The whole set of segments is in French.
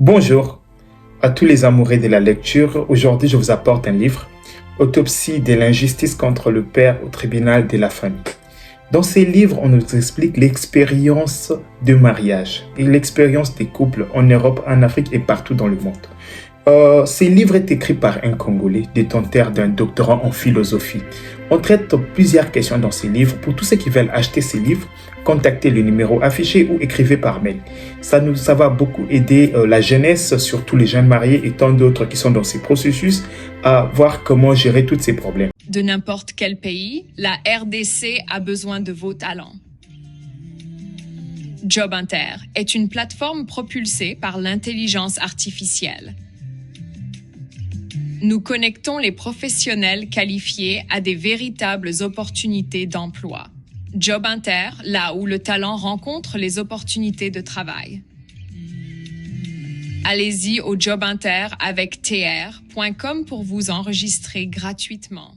Bonjour à tous les amoureux de la lecture. Aujourd'hui, je vous apporte un livre, Autopsie de l'injustice contre le père au tribunal de la famille. Dans ces livres, on nous explique l'expérience de mariage et l'expérience des couples en Europe, en Afrique et partout dans le monde. Ce livre est écrit par un Congolais détenteur d'un doctorat en philosophie. On traite plusieurs questions dans ces livres. Pour tous ceux qui veulent acheter ces livres, contactez le numéro affiché ou écrivez par mail. Ça va beaucoup aider la jeunesse, surtout les jeunes mariés et tant d'autres qui sont dans ces processus, à voir comment gérer tous ces problèmes. De n'importe quel pays, la RDC a besoin de vos talents. JobInter est une plateforme propulsée par l'intelligence artificielle. Nous connectons les professionnels qualifiés à des véritables opportunités d'emploi. JobInter, là où le talent rencontre les opportunités de travail. Allez-y au JobInter avec tr.com pour vous enregistrer gratuitement.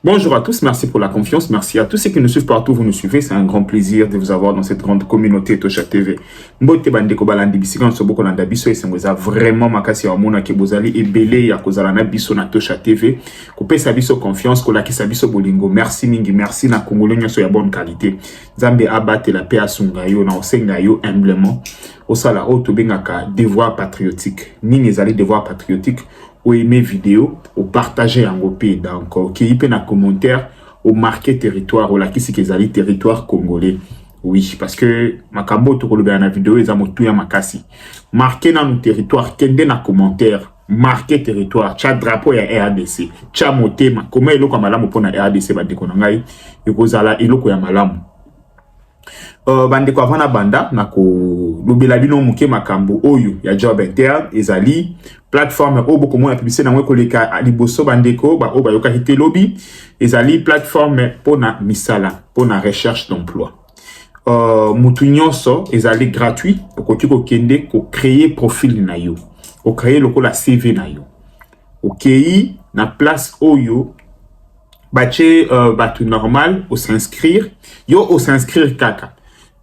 Bonjour à tous, merci pour la confiance, merci à tous ceux qui nous suivent partout, vous nous suivez, c'est un grand plaisir de vous avoir dans cette grande communauté Tosha TV. Mbote bandeko balandi bisika nso boko landa biso esengoza vraiment makasi ya mona ke bozali ebele ya kozala na biso na Tosha TV. Kopesa biso confiance, kolakisa biso bolingo. Merci mingi, merci na Congolais nyonso ya bonne qualité. Nzambe abate la paix asunga yo na osenga yo humblement. Osala o tobengaka devoir patriotique. Nini ezali devoir patriotique? Ou aimer vidéo, ou partager en copie, donc qui peut na commentaire, ou marquer territoire, ou la qui c'est territoire congolais. Oui, parce que makambo to koloba na vidéo eza motu ya makasi. Marquer na nos territoire, kende na commentaire, marquer territoire, cha drapeau ya RDC, cha motema, comment eloko malamu pona RDC ba deko ngai, ekozala eloko ya malamu. Bandeko avana banda na ko lobela bino muke makambo oyo ya JobInter ezali plateforme o boko mo ya publicité na ngwe koleka liboso bandeko ba o ba yoka hite lobby ezali plateforme pona misala pona recherche d'emploi. Mutu nyonso ezali gratuit okoki ko kende ko créer profil na yo ko créer lokola CV na yo okei na place oyo bache batu normal au s'inscrire yo au s'inscrire kaka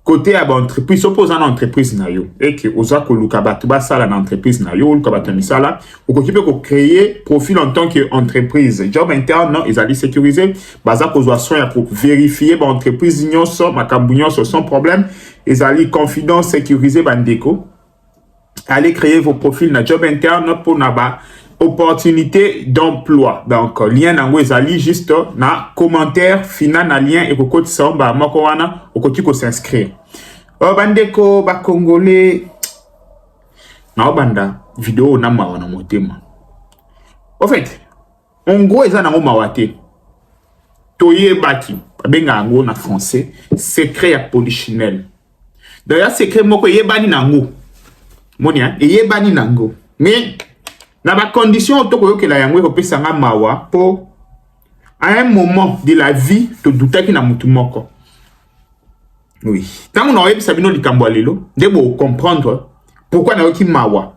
côté à entreprise opposant entreprise na yo et que oza ko luka batu ba sala na entreprise na yo luka batu misala okokipe ko créer profil en tant que entreprise JobInter non ezali sécurisé baza ko zo soin pour vérifier ba entreprise nyonso makambu nyonso sans problème ezali confidence sécurisé bandeko. Allez créer vos profils na JobInter non pour na ba opportunité d'emploi. Donc lien nango ezali juste na commentaire final na lien et ko samba moko wana okoti ko s'inscrire. Bandeko ba congolais na banda vidéo na mawa na motema. En fait, en gros eza nango mawate. Toye baki benga ngo na français secret ya polichinelle. D'ailleurs secret moko yebani nango. Monia yebani nango. Mais na ba condition to ko yokela yango ko pesa nga mawa po à un moment de la vie to doutaki na mutu moko. Oui, tant on aurait sabino likambo lelo debo comprendre pourquoi na yoki mawa.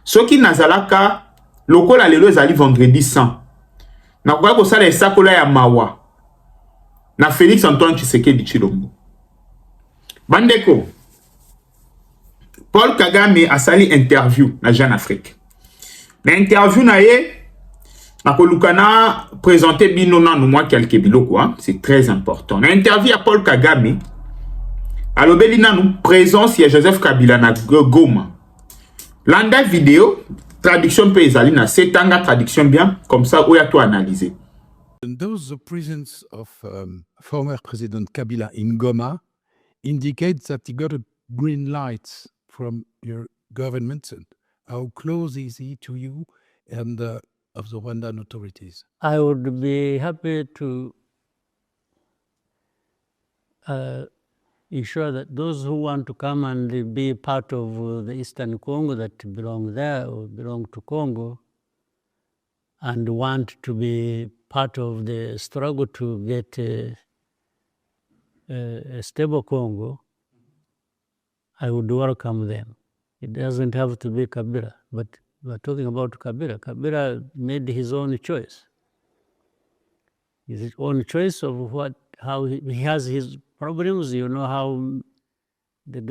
Soki nazalaka lokola lelo ezali vendredi saint. Na kwa ko sala esakola ya mawa. Na Félix Antoine Tshisekedi Tshilombo. Bandeko Paul Kagame a sali interview na Jeune Afrique. L'interview na ye nakolukana présenter bino na moi quelques biloko hein, c'est très important. L'interview à Paul Kagame alobeli nanu présence ya Joseph Kabila na Goma. Landa vidéo traduction pe ezali na setanga traduction bien comme ça oya to analyser. Those the presence of former President Kabila in Goma indicates that he got a green light from your government. How close is he to you and of the Rwandan authorities? I would be happy to ensure that those who want to come and be part of the Eastern Congo that belong there or belong to Congo and want to be part of the struggle to get a stable Congo, I would welcome them. It doesn't have to be Kabila, but we're talking about Kabila. Kabila made his own choice. his own choice of how he has his problems. You know how the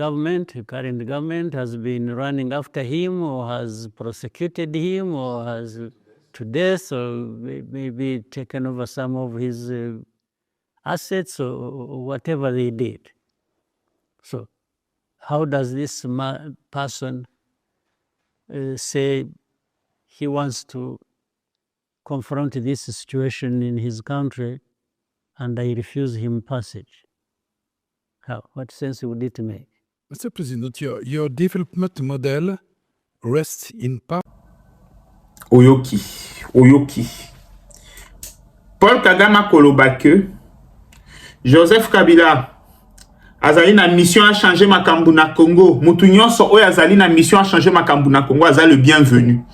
current government has been running after him or has prosecuted him or has to death or maybe taken over some of his assets or whatever they did. So how does this person say he wants to confront this situation in his country and I refuse him passage? What sense would it make? Mr. President, your development model rests in part. Oyoki. Paul Kagame koloba que Joseph Kabila azali na mission à changer makambu na Congo. Mutu nyonso oyo azali na mission à changer makambu na Congo azali le bienvenu.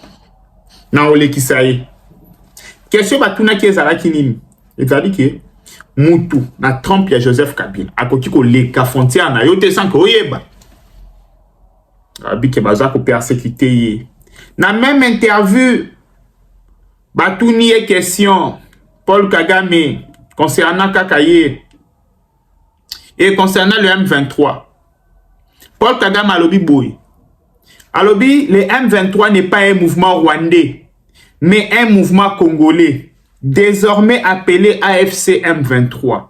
Na olekisa ye. Question batuna ki ezalaki nini? Ezali ke mutu na Trump ya Joseph Kabila akoki koleka frontière na yo te sans ko yeba. Abi ke baza ko persécuter ye. Na même interview batuni ye question Paul Kagame concernant Kakaye et concernant le M23. Paul Kagame alobi boy. Alobi le M23 n'est pas un mouvement rwandais mais un mouvement congolais désormais appelé AFC M23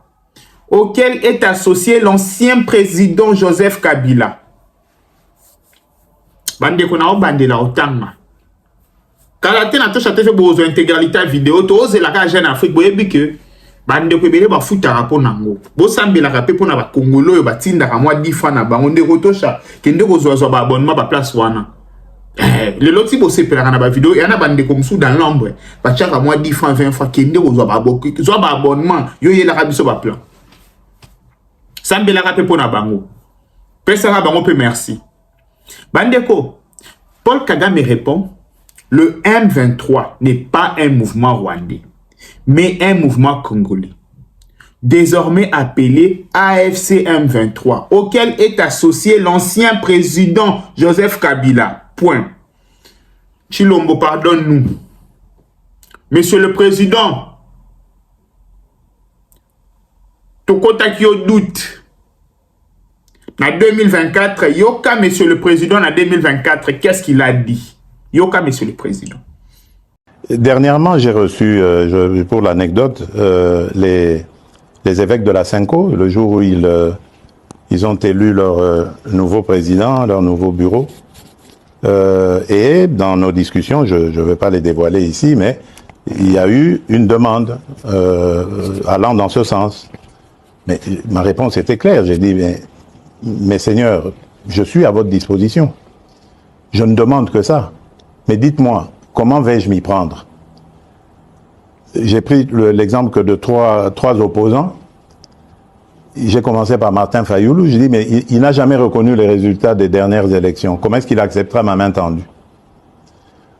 auquel est associé l'ancien président Joseph Kabila. Bande kona obandela otanga. Kala te na to chate fe bozo intégralité vidéo to ose la ka jeune Afrique boyebi que bande ko ebele ba futa rapport nango. Bo sambela ka pe pona ba Congolo yo batinda ka mwa 10 francs na bango nde kotosha kende ko zo ba abonnement ba place wana. Le loti bo sepela na ba vidéo yana bande ko msu dans l'ombre ba chaka mwa 10 francs 20 francs kende ko zo ba abonnement yo yela ka biso ba plan. Sambela ka pe pona bango. Pesa ka bango pe merci. Bandeko, Paul Kagame répond, le M23 n'est pas un mouvement rwandais, mais un mouvement congolais, désormais appelé AFC M23, auquel est associé l'ancien président Joseph Kabila. Point. Chilombo, pardonne-nous. Monsieur le Président, Tokota Kyo doute. En 2024, Yoka, Monsieur le Président, en 2024, qu'est-ce qu'il a dit? Yoka, Monsieur le Président. Dernièrement, j'ai reçu, pour l'anecdote, les évêques de la Cinco, le jour où ils ont élu leur nouveau président, leur nouveau bureau. Et dans nos discussions, je ne vais pas les dévoiler ici, mais il y a eu une demande allant dans ce sens. Mais ma réponse était claire, j'ai dit, mais Seigneur, je suis à votre disposition. Je ne demande que ça. Mais dites-moi, comment vais-je m'y prendre? J'ai pris l'exemple que de trois opposants. J'ai commencé par Martin Fayoulou. Je dis, mais il n'a jamais reconnu les résultats des dernières élections. Comment est-ce qu'il acceptera ma main tendue?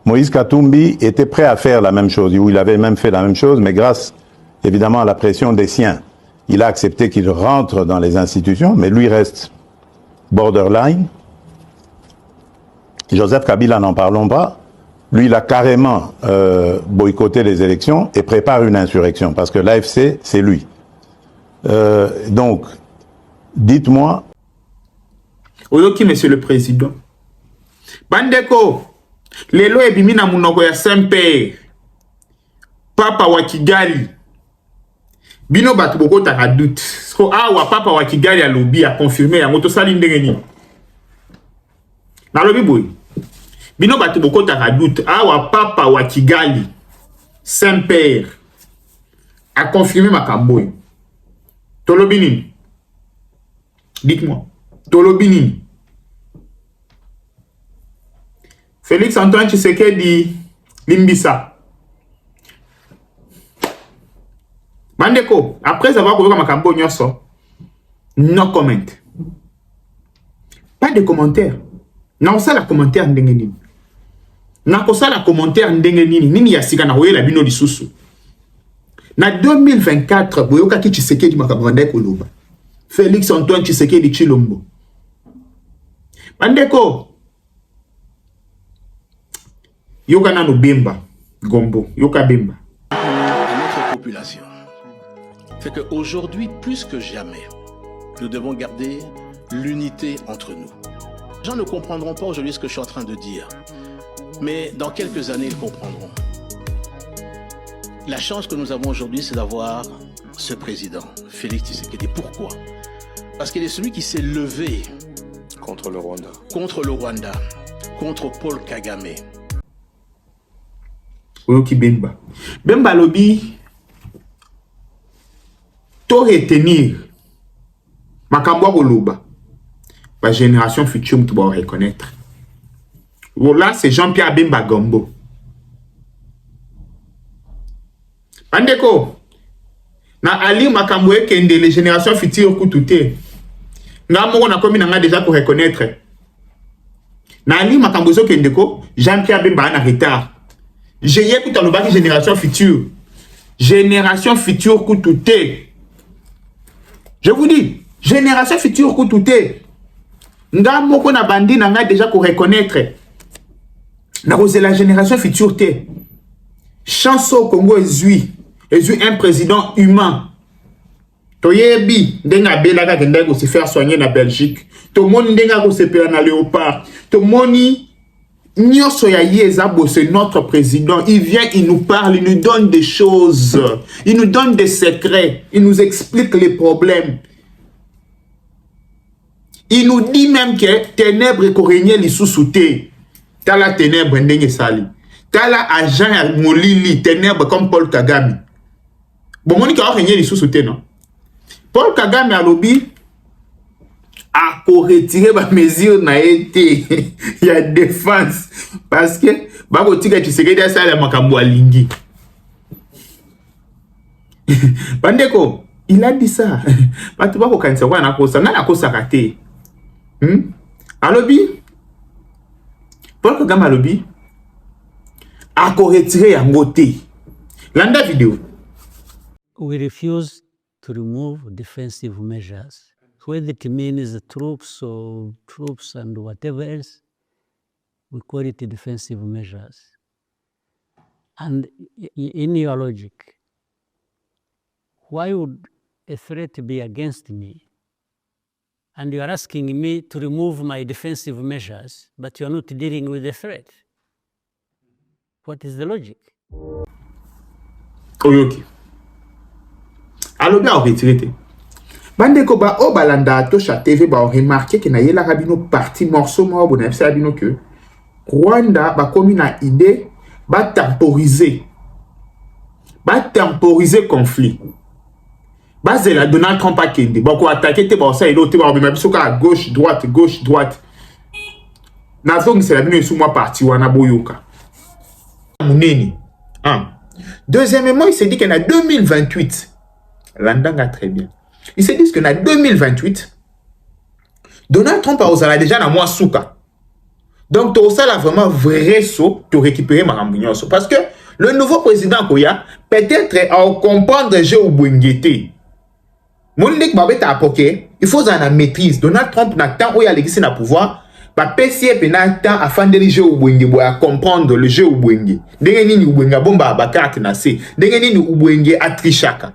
Moïse Katumbi était prêt à faire la même chose. Il avait même fait la même chose, mais grâce, évidemment, à la pression des siens, il a accepté qu'il rentre dans les institutions, mais lui reste borderline. Joseph Kabila, n'en parlons pas. Lui, il a carrément boycotté les élections et prépare une insurrection, parce que l'AFC, c'est lui. Donc, dites-moi... Oyoki, Monsieur le Président. Bandeko, lelo ebimi na munoko ya Saint-Père, Papa wa Kigali. Bino batu boko taka doute. So awa Papa wa Kigali alobi a confirmé yango to sali ndenge nini. Na lobi boy. Bino batu boko taka doute. Awa Papa wa Kigali, Saint-Père, a confirmé makambo. Tolobi nini? Dites-moi. Tolobi nini? Félix Antoine Tshisekedi Limbisa. Bandeko, après avoir couvert ma campagne, no comment. Pas de commentaires. Non, ça la commentaire n'dengenini. Non, ça la commentaire n'dengenini. Nini yasika na hoye la bino lisusu. Na 2024, boyoka ki Tshisekedi makabanda koloba. Félix Antoine Tshisekedi Chilombo. Bandeko. Yoka nano bemba. Gombo. Yoka bemba. À notre population. c'est qu'aujourd'hui, plus que jamais, nous devons garder l'unité entre nous. Les gens ne comprendront pas aujourd'hui ce que je suis en train de dire, mais dans quelques années, ils comprendront. La chance que nous avons aujourd'hui, c'est d'avoir ce président, Félix Tshisekedi. Pourquoi? Parce qu'il est celui qui s'est levé contre le Rwanda, contre Paul Kagame. Oyoki Bemba. Bemba lobby, to retenir makambo koloba. La génération future, tu vas reconnaître. Voilà, c'est Jean-Pierre Bemba Gombo. Andeko, na ali makambo kende les générations futures kutute. Nga moko na komi na déjà pour reconnaître. Na ali makambo zo kendeko, Jean-Pierre Bemba en retard. J'ai écouté le bac génération future. Génération future kutute. Je vous dis, génération future kutute. Nga moko na bandi na nga déjà pour reconnaître. Na rose la génération future te. Chance au Congo ezui un président humain. Toyebi ndenga belaka kenda ko se faire soigner na Belgique. To moni ndenga ko se pela na Léopard. To moni Nyoso ya Yezabo, c'est notre président. Il vient, il nous parle, il nous donne des choses. Il nous donne des secrets. Il nous explique les problèmes. Il nous dit même que ténèbres et coréniens les sous-soutés. T'as la ténèbre, ndenge sali. T'as la agent molili, ténèbres comme Paul Kagame. Bon, mon nika coréniens les sous-soutés, non? Paul Kagame a lobby a retirer ma mesure na été. Il y a défense. Parce que, bako tika tu sais que ça la makambo alingi. Bandeko, il a dit ça. Batu bako kanisa kwa na kosa, na kosa raté. Alobi Paul Kagame alobi a retirer yango te. Landa vidéo. We refuse to remove defensive measures. Whether it means the troops and whatever else, we call it defensive measures. And in your logic, why would a threat be against me? And you are asking me to remove my defensive measures, but you are not dealing with the threat. What is the logic? Oyoki. Alors bien, on retire. Bandeko ba o balanda to cha TV ba remarqué que na yela rabino parti morceau mo bona fsa rabino que Rwanda ba komi na idée ba temporiser conflit. Ba zela Donald Trump a kende ba ko attaquer te ba ça et l'autre ba ba biso ka gauche droite. Na zongi c'est rabino sous moi parti wana boyoka. Muneni. Deuxièmement, il s'est dit qu'en 2028 l'andanga très bien. Ils se disent que en 2028, Donald Trump a déjà dans moi souka. Donc, tout ça là vraiment vrai saut pour récupérer ma rambouillon. Parce que le nouveau président Koya, peut-être à comprendre le jeu au Bouengete. Mon nek babet a poké, il faut en maîtrise. Donald Trump n'a tant où il a l'exercice na pouvoir, ba PCF n'a tant à faire le jeu au Bouengete, à comprendre le jeu au Bouengete. Dengeni ni Bouengete bomba ba carte na se. Dengeni ni Bouengete a trichaka.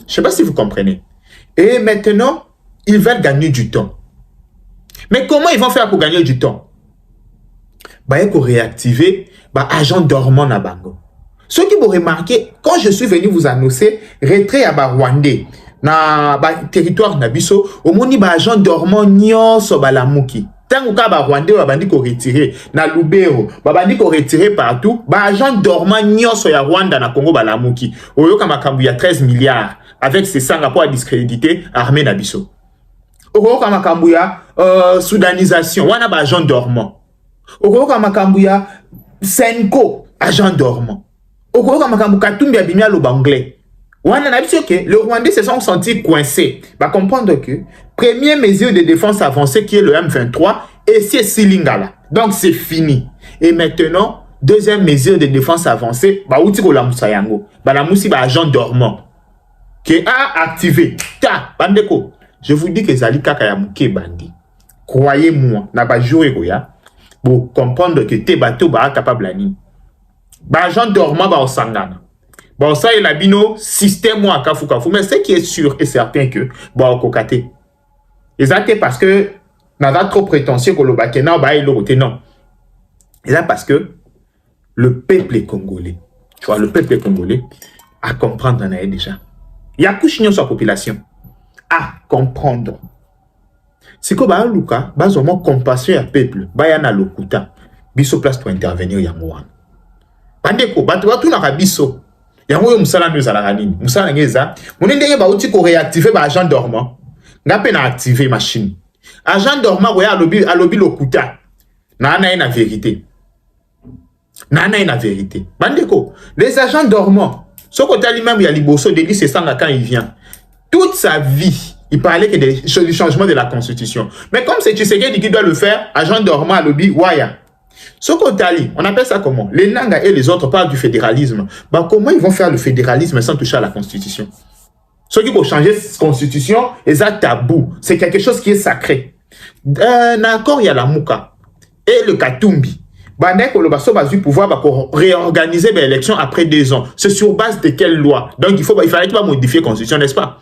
Je ne sais pas si vous comprenez. Et maintenant, ils veulent gagner du temps. Mais comment ils vont faire pour gagner du temps? Ils vont réactiver l'agent dormant na bango. Ce qui vous remarquez, quand je suis venu vous annoncer retrait à Rwandais, na territoire nabiso, au moni agent dormant nyonso balamuki. Tant que ba Rwandais babandi ko retirer na Lubero, babandi ko retirer partout, agent dormant nyonso ya Rwanda na Congo balamuki. Oyoka makambu ya 13 milliards. Avec ces 100 rapports à discréditer armée Nabiso. Okoka makambuya soudanisation, wana ba agent dormant. Okoka makambuya Senko, agent dormant. Okoka makambu Katumbi abimia lo anglais. Wana Nabiso que le Rwandais se sont sentis coincés. Va comprendre que première mesure de défense avancée qui est le M23 et c'est Silingala. Donc c'est fini. Et maintenant, deuxième mesure de défense avancée, ba outi ko la musayango. Ba la musi ba agent dormant. Qui a activé. Ta, bandeko. Je vous dis que Zali Kaka ya mouké bandi. Croyez-moi, n'a pas joué goya. Pour comprendre que tes bateaux ba capable à ni. Ba agent dormant ba osangana. Bon, ça, il a bino système ou à Kafu. Mais ce qui est sûr et certain que, bon, kokate. Exactement parce que, n'a pas trop prétentieux que le bakena, bah, il l'autre, non. Et là, parce que, le peuple congolais, tu vois, le peuple congolais, à comprendre, on a déjà. Il y a couche sur la population. À comprendre. C'est que, bah, Luka, bah, vraiment compassion à peuple, bah, y en a le kouta. Biso place pour intervenir, ya mouan. Bandeko, bah, tu vois, tout n'a biso. Yango yo musala nous ala nini musala ngeza moni ndenge ba uti ko réactiver ba agent dormant ngape na activer machine agent dormant ko ya alobi lokuta na vérité bandeko les agents dormants ce côté lui-même il y a liboso de c'est ça quand il vient toute sa vie il parlait que du changement de la constitution mais comme c'est Tshisekedi qui doit le faire agent dormant alobi waya. Sokotali, on appelle ça comment? Les Nanga et les autres parlent du fédéralisme. Bah, comment ils vont faire le fédéralisme sans toucher à la constitution? Ceux qui vont changer cette constitution, c'est un tabou. C'est quelque chose qui est sacré. D'accord, il y a la Mouka et le Katumbi. Bah, le pouvoir pour réorganiser l'élection après 2 ans. C'est sur base de quelle loi? Donc, il fallait pas modifier la constitution, n'est-ce pas?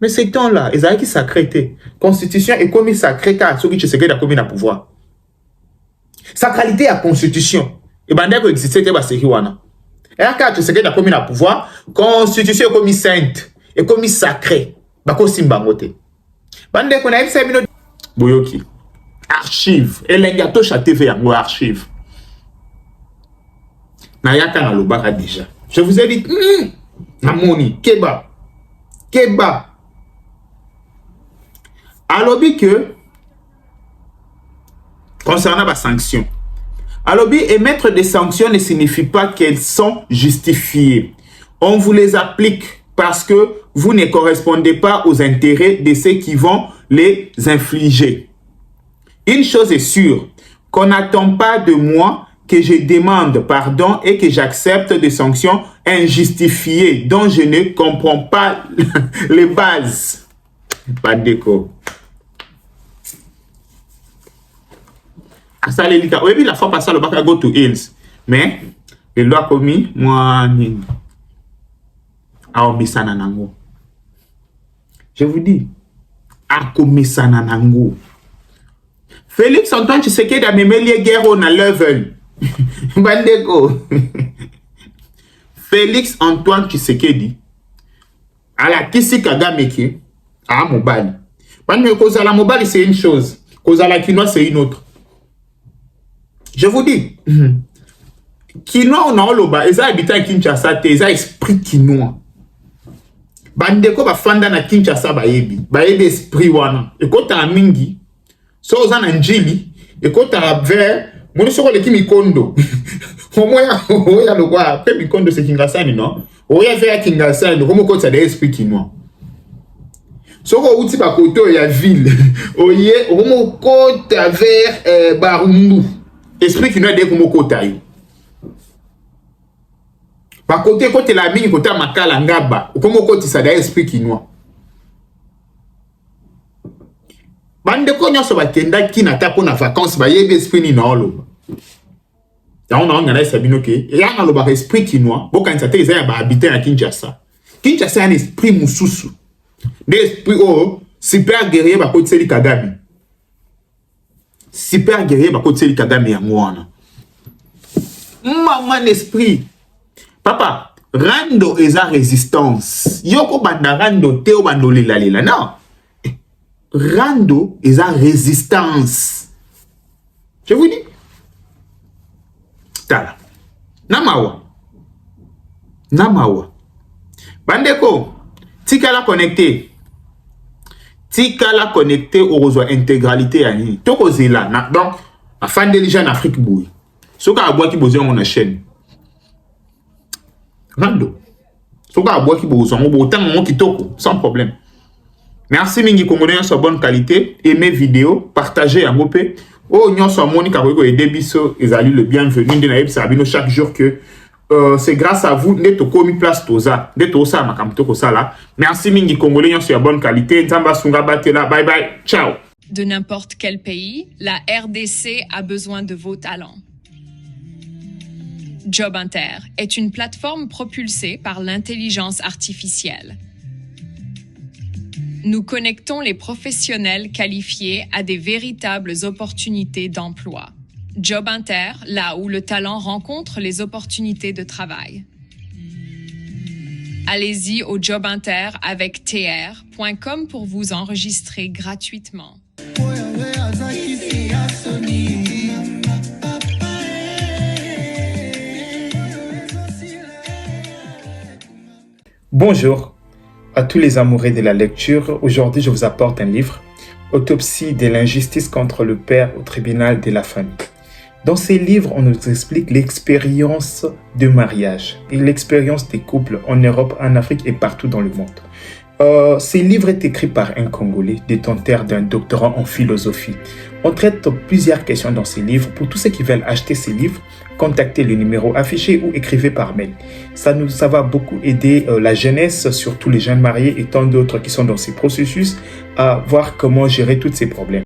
Mais ces temps-là, ils avaient qui sacré. Constitution est comme sacré car ceux qui se gardent comme un pouvoir. Sacralité à constitution. Et ben dès que existait te baseki wana. Et quand tu sais que la commune a pouvoir, constitution est comme sainte et comme sacré. Bako simba ngote. Bande ko na ebisa bino boyoki. Archive et lengato cha TV yango archive. Na yaka na lobaka déjà. Je vous ai dit namoni keba. Alobi que concernant les sanctions. Alors, émettre des sanctions ne signifie pas qu'elles sont justifiées. On vous les applique parce que vous ne correspondez pas aux intérêts de ceux qui vont les infliger. Une chose est sûre, qu'on n'attend pas de moi que je demande pardon et que j'accepte des sanctions injustifiées dont je ne comprends pas les bases. Pas de déco. Ça les ligas. Oui, la fois passée, le bac à go to Hills. Mais, il doit commis, moi, à Omisananango. Je vous dis, à Komisananango. Félix Antoine Tshisekedi a même les guerres au level. Bandeko. Félix Antoine Tshisekedi à la Kisi Kagameki à Mobali. Bandeko, cause à la Mobali, c'est une chose. Cause à la Kinois, c'est une autre. Je vous dis, Kinois, on a l'oba, ils ont habité à Kinshasa, ils ont esprit Kinois. Bandeko ba fanda na Kinshasa bayebi esprit wana. Et quand t'as mingi, so za na njili, et quand t'as vers, moni soko le kimikondo. Oya lo kwa, pe mikondo c'est Kingasani non? Oya vers Kingasani, comme quand t'as des esprits Kinois. Soko uti ba koto ya ville. Oye, comme quand t'as vers Barumbu. Esprit qui nous a dit comme côté. Par côté, côté la mine, côté Makala Ngaba, comme côté ça d'ailleurs esprit qui nous. Bande konyo so bakenda ki na tapo na vacances ba yebe esprit ni na olo. Ya on a ngana sabino ke, ya na lo ba esprit qui nous. Boka nzate ya ba habiter na Kinshasa. Kinshasa un esprit mususu. Des esprits super guerrier ba côté Seli Kagame. Super guerrier ba côté Kagame ya mwana. Maman esprit. Papa, rando eza résistance. Yoko banda rando teo bando lila non. Rando eza résistance. Je vous dis. Tala. Namawa. Bandeko, tikala connecté. Tikala connecté au réseau intégralité à ni. Toko zela. Donc, afin de les gens en Afrique bouille. Soka aboua qui besoin mon chaîne. Rando. Soka aboua qui besoin autant mon qui toko sans problème. Merci mingi congolais sur bonne qualité. Aimez vidéo, partagez un mopé. Oh nyon so Monica Rego et Debiso ils alluent le bienvenu de Naïb Sabino chaque jour que c'est grâce à vous neto komi place toza neto ça makamto ko sala. Merci mingi congolais nyon sur bonne qualité. Nzamba sunga batela. Bye bye. Ciao. De n'importe quel pays, la RDC a besoin de vos talents. JobInter est une plateforme propulsée par l'intelligence artificielle. Nous connectons les professionnels qualifiés à des véritables opportunités d'emploi. JobInter, là où le talent rencontre les opportunités de travail. Allez-y au JobInter avec tr.com pour vous enregistrer gratuitement. Bonjour à tous les amoureux de la lecture. Aujourd'hui, je vous apporte un livre, Autopsie de l'injustice contre le père au tribunal de la famille. Dans ces livres, on nous explique l'expérience de mariage et l'expérience des couples en Europe, en Afrique et partout dans le monde. Ces livres est écrit par un Congolais détenteur d'un doctorat en philosophie. On traite plusieurs questions dans ces livres. Pour tous ceux qui veulent acheter ces livres, contactez le numéro affiché ou écrivez par mail. Ça va beaucoup aider la jeunesse, surtout les jeunes mariés et tant d'autres qui sont dans ces processus, à voir comment gérer tous ces problèmes.